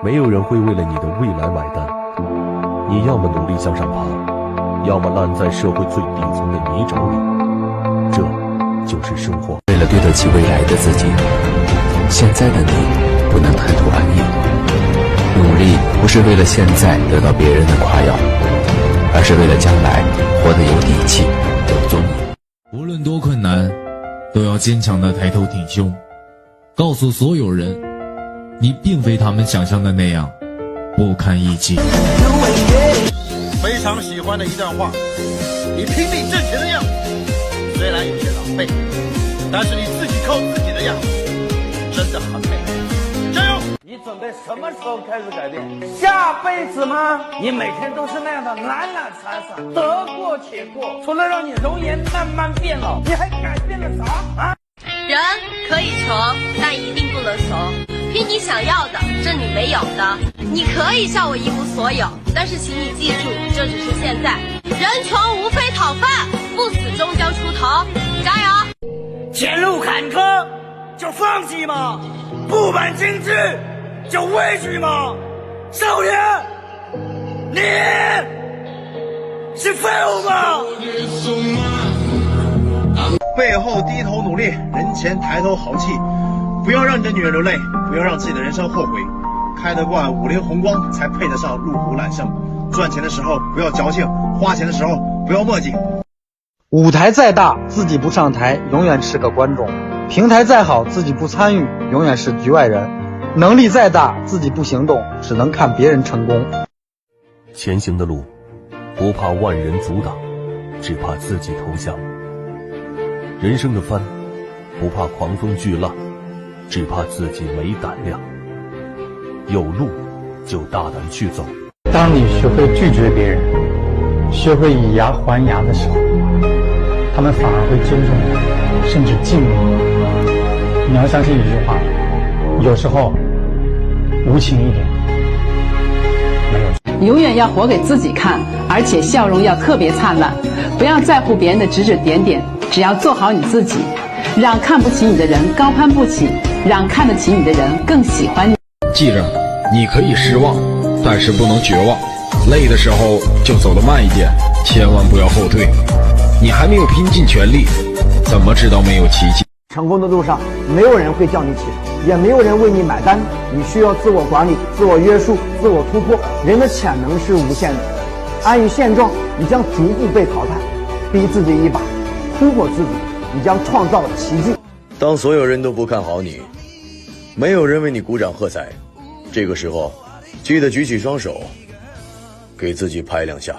没有人会为了你的未来买单。你要么努力向上爬，要么烂在社会最底层的泥沼里。这就是生活。为了对得起未来的自己，现在的你不能贪图安逸。努力不是为了现在得到别人的夸耀，而是为了将来活得有底气、有尊严。无论多困难，都要坚强地抬头挺胸，告诉所有人，你并非他们想象的那样不堪一击。非常喜欢的一段话，你拼命挣钱的样子虽然有些狼狈，但是你自己靠自己的样子真的很美。加油！你准备什么时候开始改变？下辈子吗？你每天都是那样的懒懒散散，得过且过，除了让你容颜慢慢变老，你还改变了啥啊？人可以穷，但一定不能怂。拼你想要的，挣你没有的。你可以笑我一无所有，但是请你记住，这只是现在。人穷无非讨饭，不死终将出头。加油！前路坎坷就放弃吗？不满精致就畏惧吗？少年，你是废物吗？背后低头努力，人前抬头好气。不要让你的女人流泪，不要让自己的人生后悔。开得惯五菱宏光，才配得上路虎揽胜。赚钱的时候不要矫情，花钱的时候不要墨迹。舞台再大，自己不上台，永远是个观众；平台再好，自己不参与，永远是局外人；能力再大，自己不行动，只能看别人成功。前行的路，不怕万人阻挡，只怕自己投降。人生的帆，不怕狂风巨浪，只怕自己没胆量。有路就大胆去走。当你学会拒绝别人，学会以牙还牙的时候，他们反而会尊重你，甚至敬你。你要相信一句话，有时候无情一点没有。永远要活给自己看，而且笑容要特别灿烂，不要在乎别人的指指点点，只要做好你自己，让看不起你的人高攀不起，让看得起你的人更喜欢你。记着，你可以失望，但是不能绝望。累的时候就走得慢一点，千万不要后退。你还没有拼尽全力，怎么知道没有奇迹？成功的路上，没有人会叫你起来，也没有人为你买单。你需要自我管理、自我约束、自我突破。人的潜能是无限的，安于现状，你将逐步被淘汰；逼自己一把，突破自己，你将创造奇迹。当所有人都不看好你，没有人为你鼓掌喝彩，这个时候，记得举起双手，给自己拍两下。